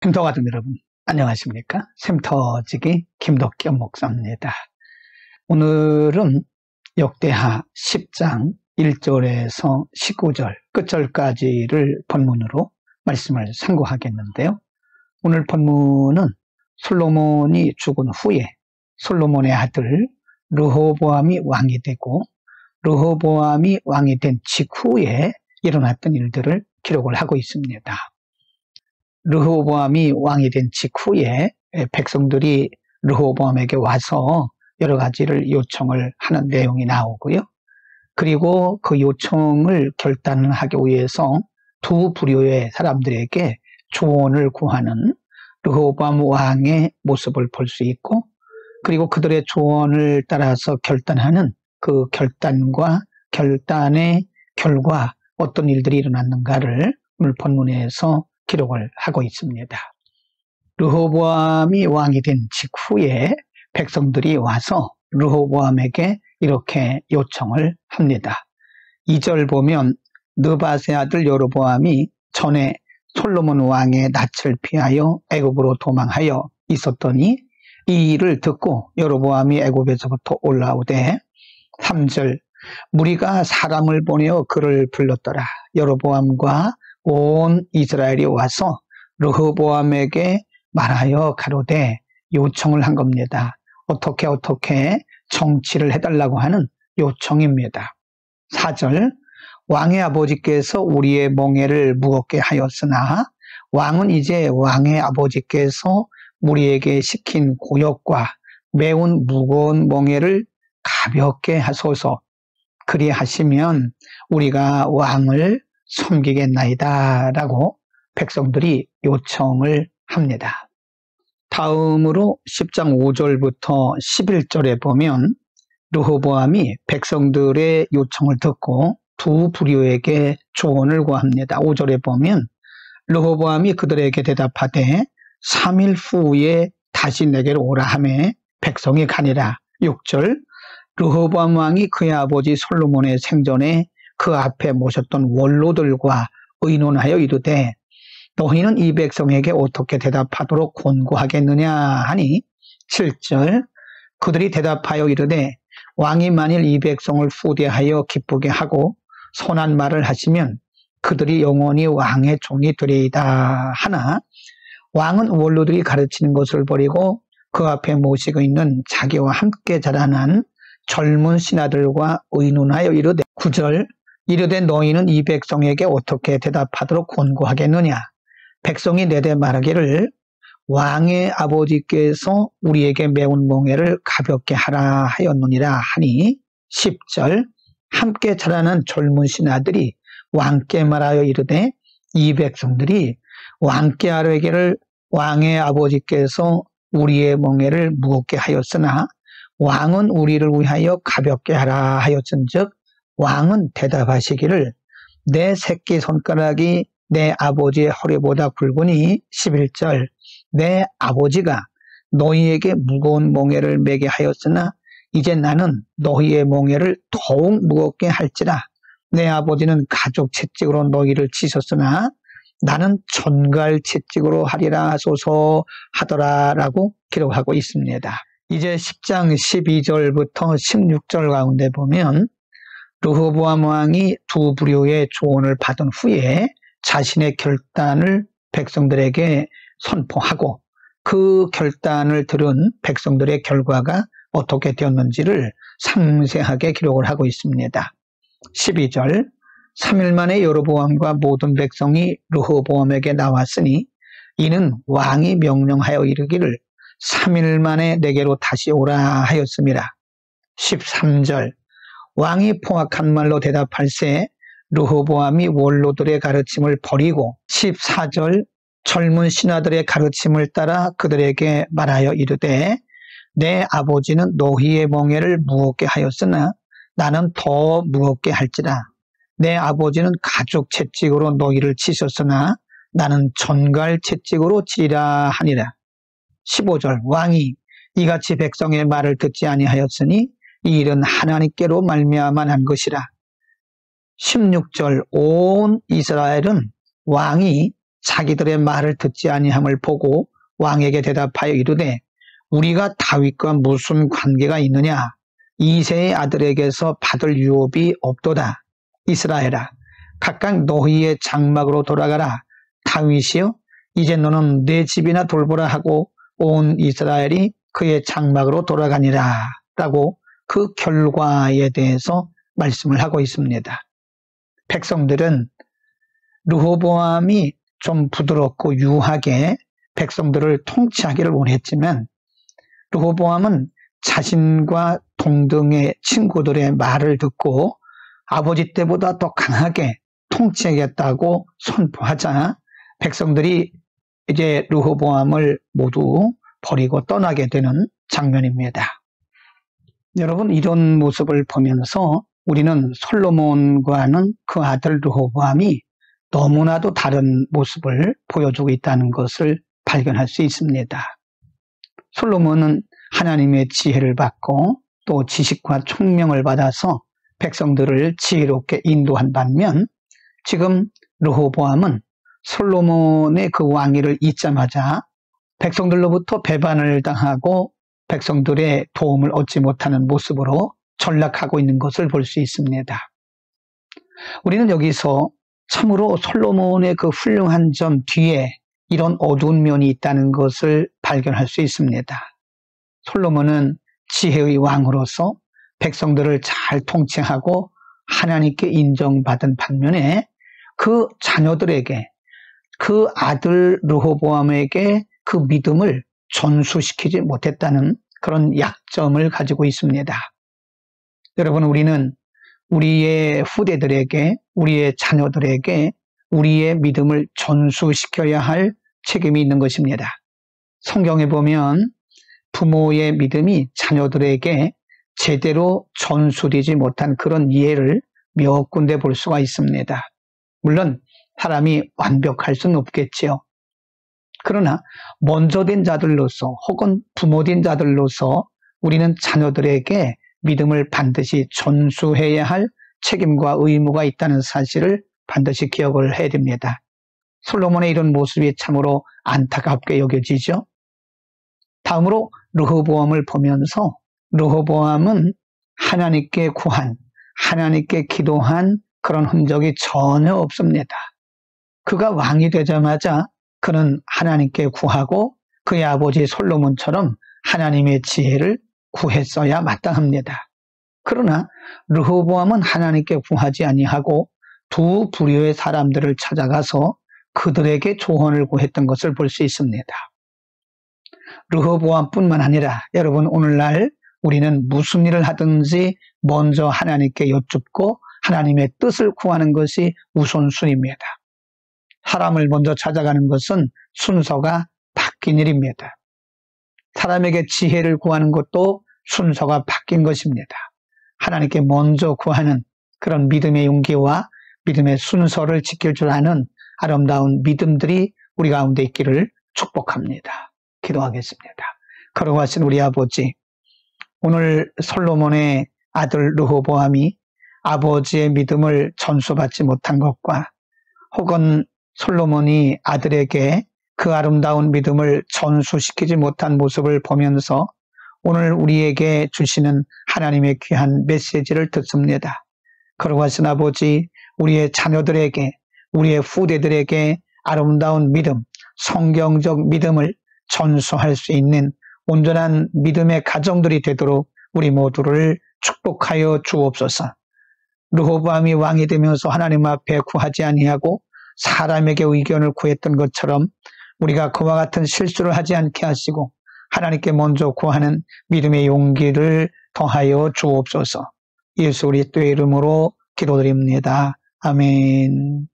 샘터 가족 여러분, 안녕하십니까? 샘터지기 김덕겸 목사입니다. 오늘은 역대하 10장 1절에서 19절 끝절까지를 본문으로 말씀을 상고하겠는데요. 오늘 본문은 솔로몬이 죽은 후에 솔로몬의 아들 르호보암이 왕이 되고, 르호보암이 왕이 된 직후에 일어났던 일들을 기록을 하고 있습니다. 르호보암이 왕이 된 직후에 백성들이 르호보암에게 와서 여러 가지를 요청을 하는 내용이 나오고요. 그리고 그 요청을 결단하기 위해서 두 부류의 사람들에게 조언을 구하는 르호보암 왕의 모습을 볼 수 있고, 그리고 그들의 조언을 따라서 결단하는 그 결단과 결단의 결과 어떤 일들이 일어났는가를 오늘 본문에서 기록을 하고 있습니다. 르호보암이 왕이 된 직후에 백성들이 와서 르호보암에게 이렇게 요청을 합니다. 2절 보면 느밧의 아들 여로보암이 전에 솔로몬 왕의 낯을 피하여 애굽으로 도망하여 있었더니 이 일을 듣고 여로보암이 애굽에서부터 올라오되, 3절 무리가 사람을 보내어 그를 불렀더라. 여로보암과 온 이스라엘이 와서 르호보암에게 말하여 가로되, 요청을 한 겁니다. 어떻게 정치를 해달라고 하는 요청입니다. 4절 왕의 아버지께서 우리의 멍에를 무겁게 하였으나 왕은 이제 왕의 아버지께서 우리에게 시킨 고역과 매운 무거운 멍에를 가볍게 하소서. 그리하시면 우리가 왕을 섬기겠나이다 라고 백성들이 요청을 합니다. 다음으로 10장 5절부터 11절에 보면 르호보암이 백성들의 요청을 듣고 두 부류에게 조언을 구합니다. 5절에 보면 르호보암이 그들에게 대답하되 3일 후에 다시 내게로 오라 하매 백성이 가니라. 6절 르호보암 왕이 그의 아버지 솔로몬의 생전에 그 앞에 모셨던 원로들과 의논하여 이르되, 너희는 이 백성에게 어떻게 대답하도록 권고하겠느냐 하니, 7절 그들이 대답하여 이르되, 왕이 만일 이 백성을 후대하여 기쁘게 하고 선한 말을 하시면 그들이 영원히 왕의 종이 되리이다 하나, 왕은 원로들이 가르치는 것을 버리고 그 앞에 모시고 있는 자기와 함께 자라난 젊은 신하들과 의논하여 이르되, 9절 이르되 너희는 이 백성에게 어떻게 대답하도록 권고하겠느냐. 백성이 내대 말하기를 왕의 아버지께서 우리에게 매운 멍에를 가볍게 하라 하였느니라 하니, 10절 함께 자라난 젊은 신하들이 왕께 말하여 이르되, 이 백성들이 왕께 아뢰기를 왕의 아버지께서 우리의 멍에를 무겁게 하였으나 왕은 우리를 위하여 가볍게 하라 하였은즉, 왕은 대답하시기를 내 새끼 손가락이 내 아버지의 허리보다 굵으니, 11절 내 아버지가 너희에게 무거운 멍에를 매게 하였으나 이제 나는 너희의 멍에를 더욱 무겁게 할지라. 내 아버지는 가죽 채찍으로 너희를 치셨으나 나는 전갈 채찍으로 하리라 하소서 하더라 라고 기록하고 있습니다. 이제 10장 12절부터 16절 가운데 보면 르호보암 왕이 두 부류의 조언을 받은 후에 자신의 결단을 백성들에게 선포하고, 그 결단을 들은 백성들의 결과가 어떻게 되었는지를 상세하게 기록을 하고 있습니다. 12절 3일 만에 여로보암과 모든 백성이 르호보암에게 나왔으니 이는 왕이 명령하여 이르기를 3일 만에 내게로 다시 오라 하였습니다. 13절 왕이 포악한 말로 대답할세 르호보암이 원로들의 가르침을 버리고, 14절 젊은 신하들의 가르침을 따라 그들에게 말하여 이르되, 내 아버지는 너희의 멍에를 무겁게 하였으나 나는 더 무겁게 할지라. 내 아버지는 가죽 채찍으로 너희를 치셨으나 나는 전갈 채찍으로 치리라 하니라. 15절 왕이 이같이 백성의 말을 듣지 아니하였으니 이 일은 하나님께로 말미암아 난 것이라. 16절 온 이스라엘은 왕이 자기들의 말을 듣지 아니함을 보고 왕에게 대답하여 이르되 우리가 다윗과 무슨 관계가 있느냐? 이새의 아들에게서 받을 유업이 없도다. 이스라엘아, 각각 너희의 장막으로 돌아가라. 다윗이여, 이제 너는 내 집이나 돌보라 하고 온 이스라엘이 그의 장막으로 돌아가니라. 라고 그 결과에 대해서 말씀을 하고 있습니다. 백성들은 르호보암이 좀 부드럽고 유하게 백성들을 통치하기를 원했지만 르호보암은 자신과 동등의 친구들의 말을 듣고 아버지 때보다 더 강하게 통치하겠다고 선포하자 백성들이 이제 르호보암을 모두 버리고 떠나게 되는 장면입니다. 여러분, 이런 모습을 보면서 우리는 솔로몬과는 그 아들 르호보암이 너무나도 다른 모습을 보여주고 있다는 것을 발견할 수 있습니다. 솔로몬은 하나님의 지혜를 받고 또 지식과 총명을 받아서 백성들을 지혜롭게 인도한 반면 지금 르호보암은 솔로몬의 그 왕위를 잇자마자 백성들로부터 배반을 당하고 백성들의 도움을 얻지 못하는 모습으로 전락하고 있는 것을 볼 수 있습니다. 우리는 여기서 참으로 솔로몬의 그 훌륭한 점 뒤에 이런 어두운 면이 있다는 것을 발견할 수 있습니다. 솔로몬은 지혜의 왕으로서 백성들을 잘 통치하고 하나님께 인정받은 반면에 그 자녀들에게 그 아들 르호보암에게 그 믿음을 전수시키지 못했다는 그런 약점을 가지고 있습니다. 여러분, 우리는 우리의 후대들에게, 우리의 자녀들에게 우리의 믿음을 전수시켜야 할 책임이 있는 것입니다. 성경에 보면 부모의 믿음이 자녀들에게 제대로 전수되지 못한 그런 예를 몇 군데 볼 수가 있습니다. 물론 사람이 완벽할 수는 없겠지요. 그러나 먼저 된 자들로서 혹은 부모 된 자들로서 우리는 자녀들에게 믿음을 반드시 전수해야 할 책임과 의무가 있다는 사실을 반드시 기억을 해야 됩니다. 솔로몬의 이런 모습이 참으로 안타깝게 여겨지죠. 다음으로 르호보암을 보면서 르호보암은 하나님께 구한, 하나님께 기도한 그런 흔적이 전혀 없습니다. 그가 왕이 되자마자 그는 하나님께 구하고 그의 아버지 솔로몬처럼 하나님의 지혜를 구했어야 마땅합니다. 그러나 르호보암은 하나님께 구하지 아니하고 두 부류의 사람들을 찾아가서 그들에게 조언을 구했던 것을 볼 수 있습니다. 르호보암뿐만 아니라 여러분, 오늘날 우리는 무슨 일을 하든지 먼저 하나님께 여쭙고 하나님의 뜻을 구하는 것이 우선순위입니다. 사람을 먼저 찾아가는 것은 순서가 바뀐 일입니다. 사람에게 지혜를 구하는 것도 순서가 바뀐 것입니다. 하나님께 먼저 구하는 그런 믿음의 용기와 믿음의 순서를 지킬 줄 아는 아름다운 믿음들이 우리 가운데 있기를 축복합니다. 기도하겠습니다. 거룩하신 우리 아버지, 오늘 솔로몬의 아들 르호보암이 아버지의 믿음을 전수받지 못한 것과 혹은 솔로몬이 아들에게 그 아름다운 믿음을 전수시키지 못한 모습을 보면서 오늘 우리에게 주시는 하나님의 귀한 메시지를 듣습니다. 거룩하신 아버지, 우리의 자녀들에게, 우리의 후대들에게 아름다운 믿음, 성경적 믿음을 전수할 수 있는 온전한 믿음의 가정들이 되도록 우리 모두를 축복하여 주옵소서. 르호보암이 왕이 되면서 하나님 앞에 구하지 아니하고 사람에게 의견을 구했던 것처럼 우리가 그와 같은 실수를 하지 않게 하시고 하나님께 먼저 구하는 믿음의 용기를 더하여 주옵소서. 예수 그리스도의 이름으로 기도드립니다. 아멘.